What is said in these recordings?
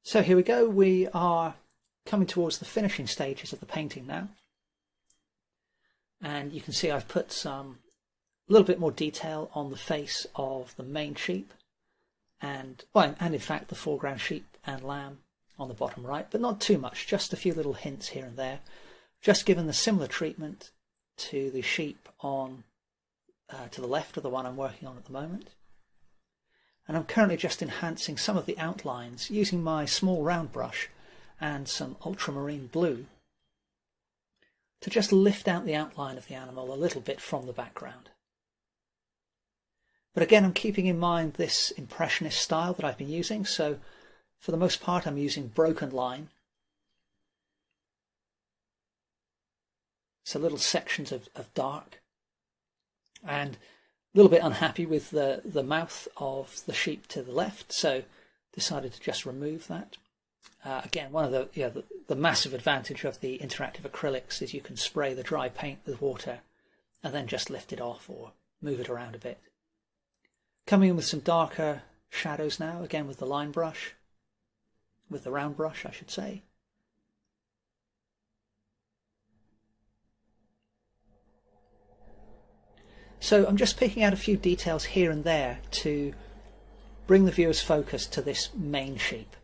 So here we go, we are coming towards the finishing stages of the painting now. And you can see I've put a little bit more detail on the face of the main sheep and in fact the foreground sheep and lamb on the bottom right, but not too much, just a few little hints here and there, just given the similar treatment to the sheep on to the left of the one I'm working on at the moment. And I'm currently just enhancing some of the outlines using my small round brush and some ultramarine blue to just lift out the outline of the animal a little bit from the background. But again, I'm keeping in mind this Impressionist style that I've been using, so for the most part I'm using broken line. So little sections of dark, and a little bit unhappy with the mouth of the sheep to the left, so decided to just remove that. Again, one of the massive advantage of the interactive acrylics is you can spray the dry paint with water and then just lift it off or move it around a bit. Coming in with some darker shadows now, again with the line brush, with the round brush I should say. So I'm just picking out a few details here and there to bring the viewer's focus to this main sheep.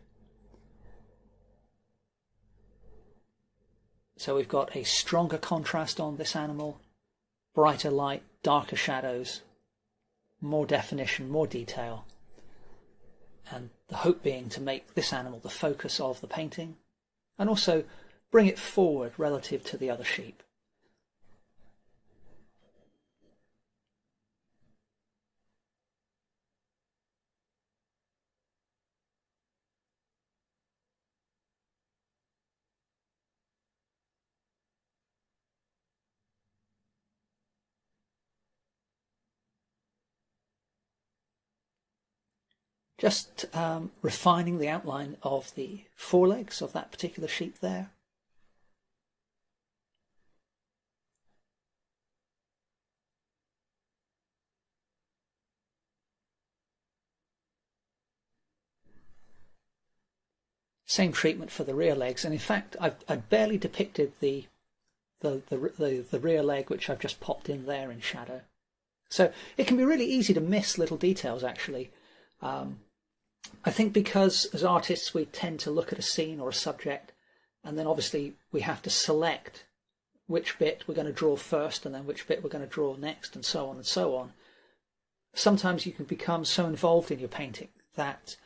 So we've got a stronger contrast on this animal, brighter light, darker shadows, more definition, more detail, and the hope being to make this animal the focus of the painting and also bring it forward relative to the other sheep. Just refining the outline of the forelegs of that particular sheep there. Same treatment for the rear legs, and in fact I've barely depicted the rear leg, which I've just popped in there in shadow. So it can be really easy to miss little details actually. I think because as artists we tend to look at a scene or a subject and then obviously we have to select which bit we're going to draw first and then which bit we're going to draw next and so on and so on. Sometimes you can become so involved in your painting that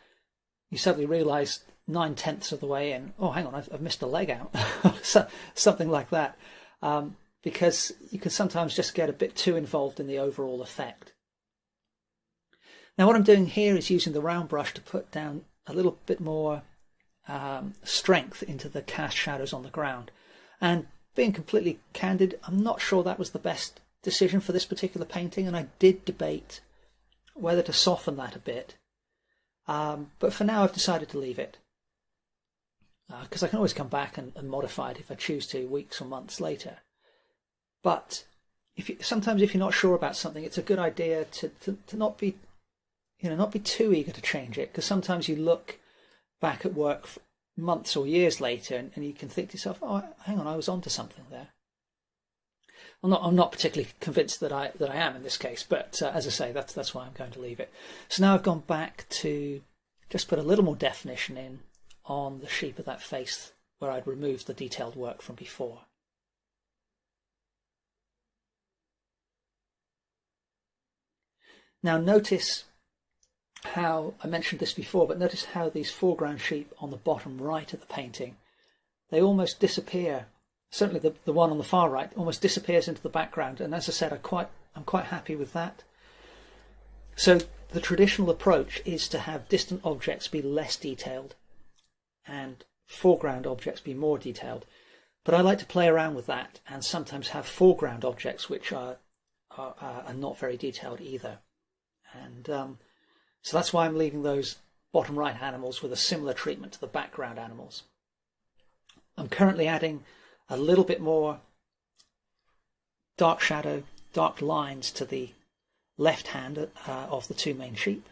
you suddenly realise 9/10 of the way in, oh hang on, I've missed a leg out, something like that, because you can sometimes just get a bit too involved in the overall effect. Now what I'm doing here is using the round brush to put down a little bit more strength into the cast shadows on the ground. And being completely candid, I'm not sure that was the best decision for this particular painting, and I did debate whether to soften that a bit. But for now I've decided to leave it. Because I can always come back and modify it if I choose to, weeks or months later. But sometimes if you're not sure about something, it's a good idea to not be not be too eager to change it, because sometimes you look back at work months or years later and you can think to yourself, oh, hang on, I was onto something there. I'm not particularly convinced that I am in this case, but as I say, that's why I'm going to leave it. So now I've gone back to just put a little more definition in on the sheep of that face where I'd removed the detailed work from before. Now notice how, I mentioned this before, but notice how these foreground sheep on the bottom right of the painting, they almost disappear. Certainly the one on the far right almost disappears into the background, and as I said, I'm quite happy with that. So the traditional approach is to have distant objects be less detailed and foreground objects be more detailed. But I like to play around with that and sometimes have foreground objects which are not very detailed either. And so that's why I'm leaving those bottom right animals with a similar treatment to the background animals. I'm currently adding a little bit more dark shadow, dark lines to the left hand of the two main sheep.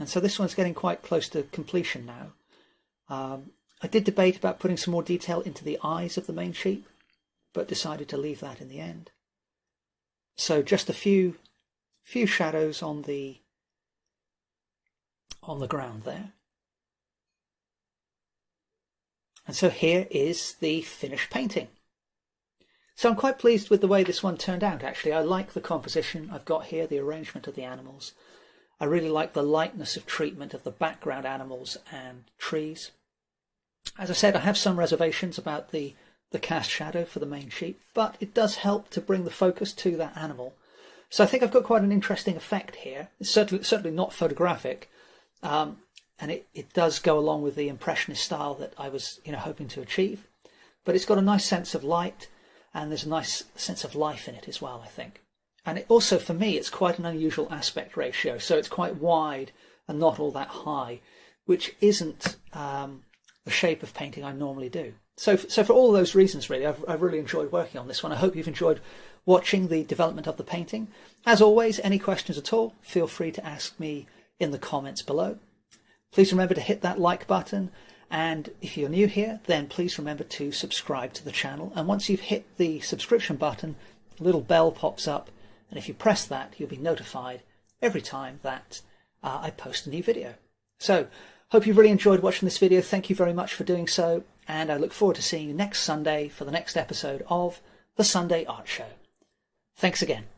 And so this one's getting quite close to completion now. I did debate about putting some more detail into the eyes of the main sheep, but decided to leave that in the end. So just a few shadows on the ground there. And so here is the finished painting. So I'm quite pleased with the way this one turned out, actually. I like the composition I've got here, the arrangement of the animals. I really like the lightness of treatment of the background animals and trees. As I said, I have some reservations about the cast shadow for the main sheep, but it does help to bring the focus to that animal. So I think I've got quite an interesting effect here. It's certainly not photographic, and it does go along with the Impressionist style that I was hoping to achieve. But it's got a nice sense of light, and there's a nice sense of life in it as well, I think. And it also, for me, it's quite an unusual aspect ratio. So it's quite wide and not all that high, which isn't the shape of painting I normally do. So for all those reasons, really, I've really enjoyed working on this one. I hope you've enjoyed watching the development of the painting. As always, any questions at all, feel free to ask me in the comments below. Please remember to hit that like button. And if you're new here, then please remember to subscribe to the channel. And once you've hit the subscription button, a little bell pops up. And if you press that, you'll be notified every time that I post a new video. So, hope you've really enjoyed watching this video. Thank you very much for doing so. And I look forward to seeing you next Sunday for the next episode of the Sunday Art Show. Thanks again.